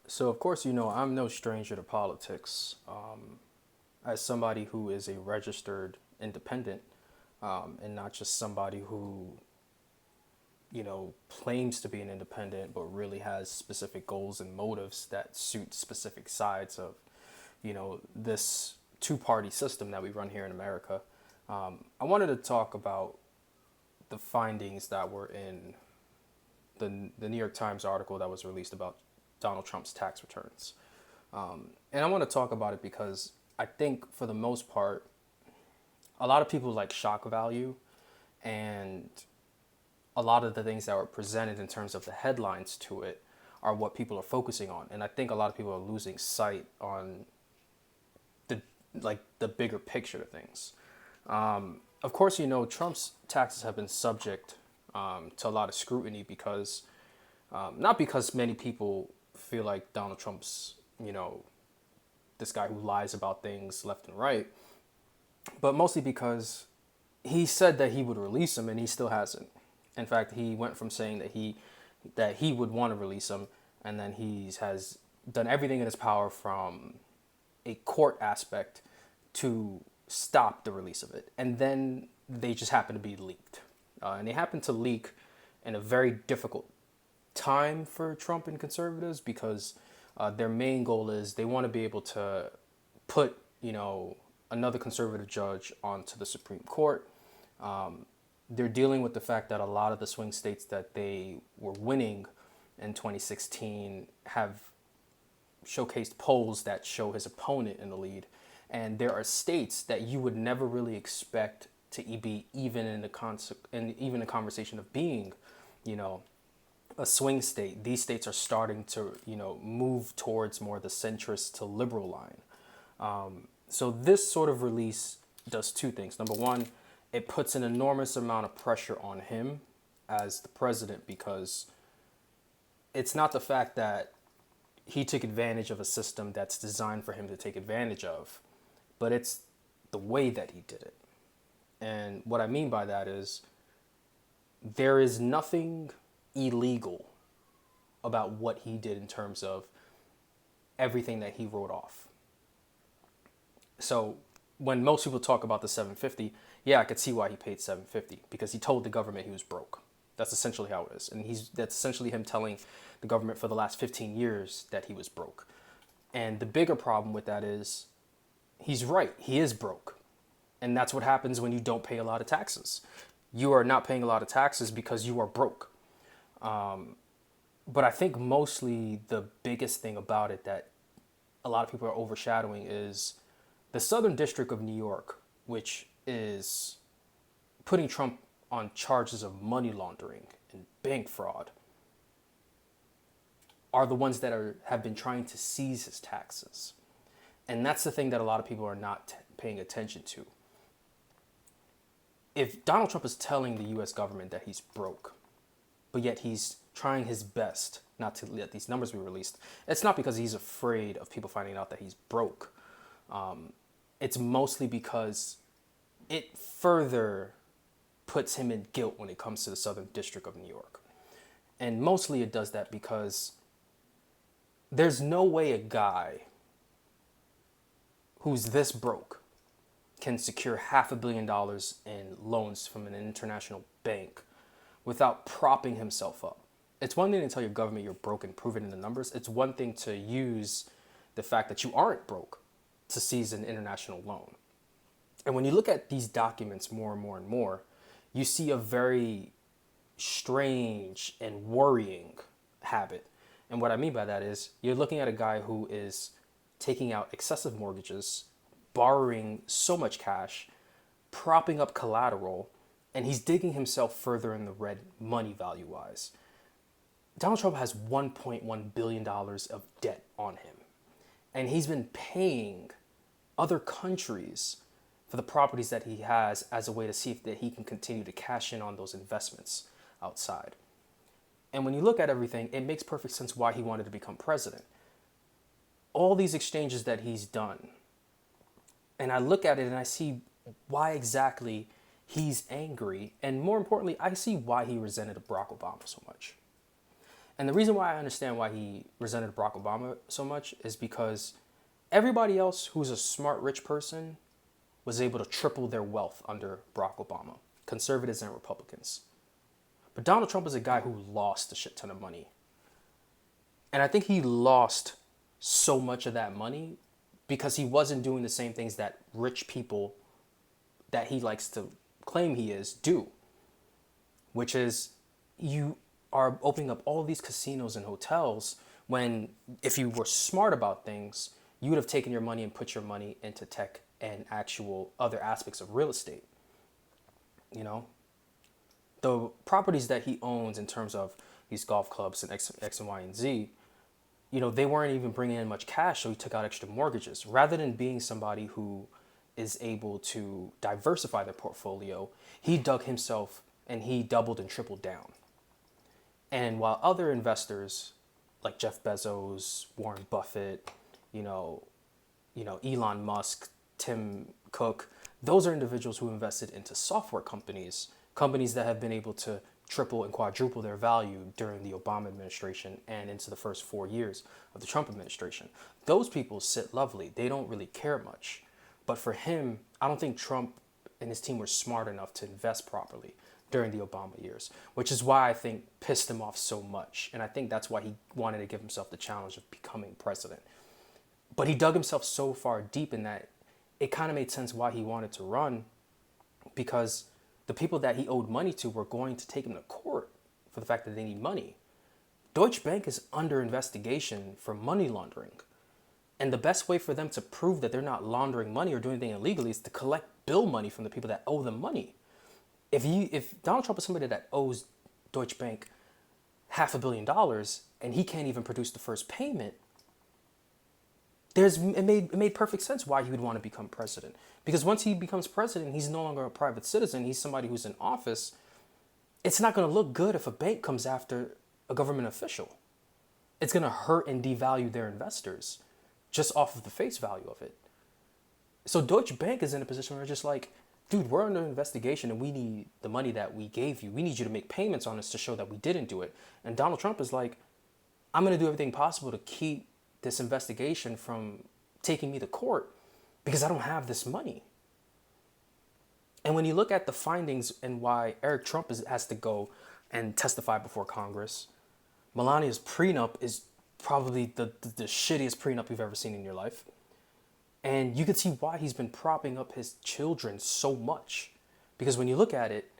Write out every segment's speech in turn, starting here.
So, of course, I'm no stranger to politics. As somebody who is a registered independent, and not just somebody who, claims to be an independent, but really has specific goals and motives that suit specific sides of, this two-party system that we run here in America. I wanted to talk about the findings that were in the New York Times article that was released about Donald Trump's tax returns. And I want to talk about it because I think for the most part, a lot of people like shock value, and a lot of the things that were presented in terms of the headlines to it are what people are focusing on. And I think a lot of people are losing sight on the the bigger picture of things. Of course, Trump's taxes have been subject to a lot of scrutiny because not because many people feel like Donald Trump's, this guy who lies about things left and right, but mostly because he said that he would release him and he still hasn't. In fact, he went from saying that he would want to release him, and then he has done everything in his power from a court aspect to stop the release of it. And then they just happen to be leaked. And they happen to leak in a very difficult time for Trump and conservatives because their main goal is they want to be able to put, another conservative judge onto the Supreme Court. They're dealing with the fact that a lot of the swing states that they were winning in 2016 have showcased polls that show his opponent in the lead. And there are states that you would never really expect to be even in even a conversation of being, you know, a swing state. These states are starting to, move towards more the centrist to liberal line. So this sort of release does two things. Number one, it puts an enormous amount of pressure on him as the president because it's not the fact that he took advantage of a system that's designed for him to take advantage of, but it's the way that he did it. And what I mean by that is there is nothing illegal about what he did in terms of everything that he wrote off. So when most people talk about the 750, yeah, I could see why he paid 750 because he told the government he was broke. That's essentially how it is. And that's essentially him telling the government for the last 15 years that he was broke. And the bigger problem with that is he's right. He is broke. And that's what happens when you don't pay a lot of taxes. You are not paying a lot of taxes because you are broke. But I think mostly the biggest thing about it that a lot of people are overshadowing is the Southern District of New York, which is putting Trump on charges of money laundering and bank fraud, are the ones that have been trying to seize his taxes. And that's the thing that a lot of people are not paying attention to. If Donald Trump is telling the US government that he's broke, but yet he's trying his best not to let these numbers be released, it's not because he's afraid of people finding out that he's broke. It's mostly because it further puts him in guilt when it comes to the Southern District of New York. And mostly it does that because there's no way a guy who's this broke can secure $500 million in loans from an international bank without propping himself up. It's one thing to tell your government you're broke and prove it in the numbers. It's one thing to use the fact that you aren't broke to seize an international loan. And when you look at these documents more and more and more, you see a very strange and worrying habit. And what I mean by that is you're looking at a guy who is taking out excessive mortgages, borrowing so much cash, propping up collateral, and he's digging himself further in the red money value wise. Donald Trump has $1.1 billion of debt on him. And he's been paying other countries for the properties that he has as a way to see if that he can continue to cash in on those investments outside. And when you look at everything, it makes perfect sense why he wanted to become president. All these exchanges that he's done, and I look at it and I see why exactly he's angry, and more importantly, I see why he resented Barack Obama so much. And the reason why I understand why he resented Barack Obama so much is because everybody else who's a smart, rich person was able to triple their wealth under Barack Obama, conservatives and Republicans. But Donald Trump is a guy who lost a shit ton of money. And I think he lost so much of that money because he wasn't doing the same things that rich people that he likes to claim he is do, which is you are opening up all these casinos and hotels when if you were smart about things, you would have taken your money and put your money into tech and actual other aspects of real estate. You know, the properties that he owns in terms of these golf clubs and X and Y and Z, you know, they weren't even bringing in much cash, so he took out extra mortgages. Rather than being somebody who is able to diversify their portfolio, he dug himself and he doubled and tripled down. And while other investors like Jeff Bezos, Warren Buffett, you know, Elon Musk, Tim Cook, those are individuals who invested into software companies, companies that have been able to triple and quadruple their value during the Obama administration and into the first 4 years of the Trump administration. Those people sit lovely. They don't really care much. But for him, I don't think Trump and his team were smart enough to invest properly during the Obama years, which is why I think pissed him off so much. And I think that's why he wanted to give himself the challenge of becoming president. But he dug himself so far deep in that it kind of made sense why he wanted to run, because the people that he owed money to were going to take him to court for the fact that they need money. Deutsche Bank is under investigation for money laundering. And the best way for them to prove that they're not laundering money or doing anything illegally is to collect bill money from the people that owe them money. If Donald Trump is somebody that owes Deutsche Bank $500 million and he can't even produce the first payment, it made perfect sense why he would want to become president. Because once he becomes president, he's no longer a private citizen. He's somebody who's in office. It's not going to look good if a bank comes after a government official. It's going to hurt and devalue their investors just off of the face value of it. So Deutsche Bank is in a position where they're just like, dude, we're under investigation and we need the money that we gave you. We need you to make payments on us to show that we didn't do it. And Donald Trump is like, I'm going to do everything possible to keep this investigation from taking me to court because I don't have this money. And when you look at the findings and why Eric Trump has to go and testify before Congress, Melania's prenup is probably the shittiest prenup you've ever seen in your life. And you can see why he's been propping up his children so much. Because when you look at it,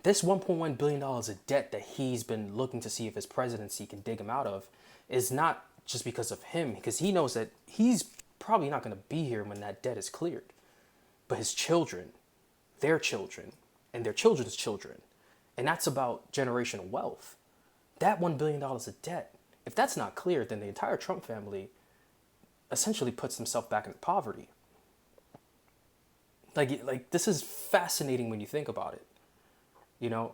this $1.1 billion of debt that he's been looking to see if his presidency can dig him out of is not just because of him, because he knows that he's probably not going to be here when that debt is cleared. But his children, their children, and their children's children, and that's about generational wealth. That $1 billion of debt, if that's not cleared, then the entire Trump family essentially puts himself back into poverty. Like this is fascinating when you think about it. You know,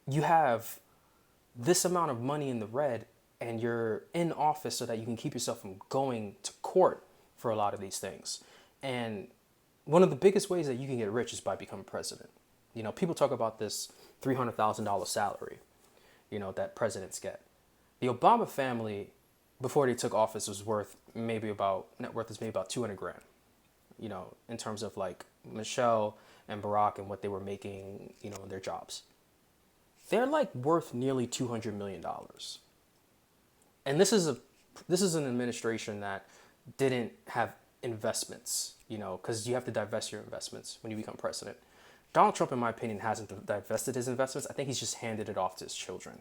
you have this amount of money in the red and you're in office so that you can keep yourself from going to court for a lot of these things. And one of the biggest ways that you can get rich is by becoming president. You know, people talk about this $300,000 salary, you know, that presidents get. The Obama family, before they took office, was net worth is maybe about 200 grand, you know, in terms of like Michelle and Barack and what they were making, you know, in their jobs. They're like worth nearly $200 million. And this is an administration that didn't have investments, you know, because you have to divest your investments when you become president. Donald Trump, in my opinion, hasn't divested his investments. I think he's just handed it off to his children.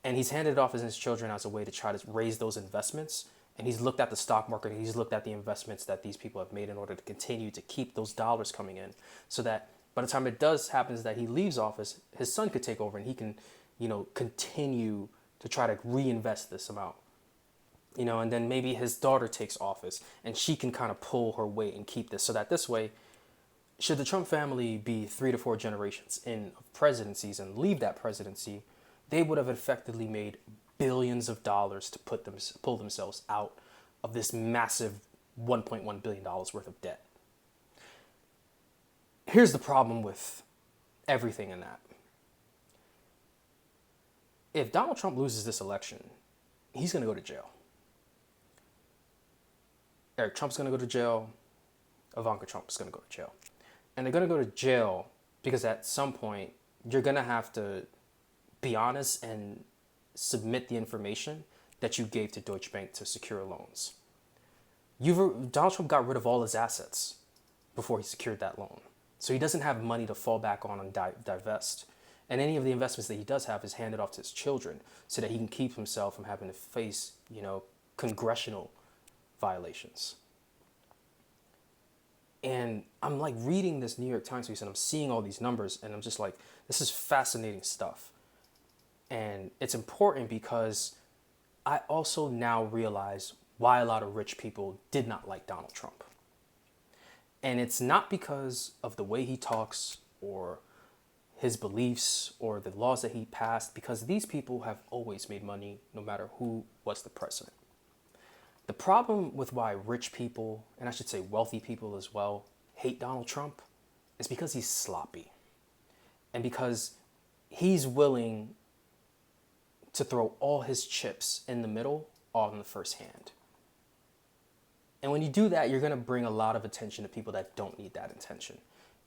And he's handed it off to his children as a way to try to raise those investments. And he's looked at the stock market, and he's looked at the investments that these people have made in order to continue to keep those dollars coming in, so that by the time it does happens that he leaves office, his son could take over and he can, you know, continue to try to reinvest this amount. You know, and then maybe his daughter takes office and she can kind of pull her weight and keep this, so that this way, should the Trump family be 3 to 4 generations in presidencies and leave that presidency, they would have effectively made billions of dollars to pull themselves out of this massive $1.1 billion worth of debt. Here's the problem with everything in that. If Donald Trump loses this election, he's going to go to jail. Eric Trump's going to go to jail. Ivanka Trump is going to go to jail. And they're going to go to jail because at some point, you're going to have to be honest and submit the information that you gave to Deutsche Bank to secure loans. Donald Trump got rid of all his assets before he secured that loan. So he doesn't have money to fall back on and divest. And any of the investments that he does have is handed off to his children so that he can keep himself from having to face, congressional violations. And I'm like reading this New York Times piece and I'm seeing all these numbers and I'm just like, this is fascinating stuff. And it's important because I also now realize why a lot of rich people did not like Donald Trump. And it's not because of the way he talks or his beliefs or the laws that he passed, because these people have always made money no matter who was the president. The problem with why rich people, and I should say wealthy people as well, hate Donald Trump is because he's sloppy. And because he's willing to throw all his chips in the middle on the first hand. And when you do that, you're going to bring a lot of attention to people that don't need that attention.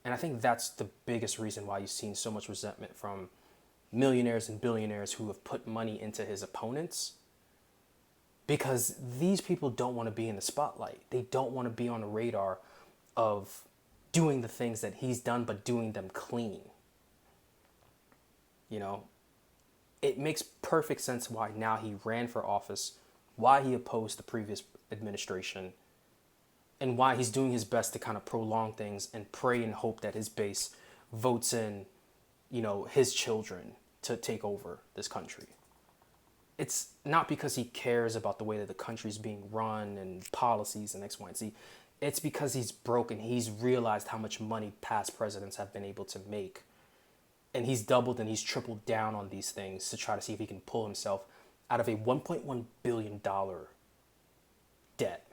And I think that's the biggest reason why you've seen so much resentment from millionaires and billionaires who have put money into his opponents. Because these people don't want to be in the spotlight. They don't want to be on the radar of doing the things that he's done, but doing them clean. It makes perfect sense why now he ran for office, why he opposed the previous administration, and why he's doing his best to kind of prolong things and pray and hope that his base votes in, his children to take over this country. It's not because he cares about the way that the country's being run and policies and X, Y, and Z. It's because he's broken. He's realized how much money past presidents have been able to make. And he's doubled and he's tripled down on these things to try to see if he can pull himself out of a $1.1 billion debt.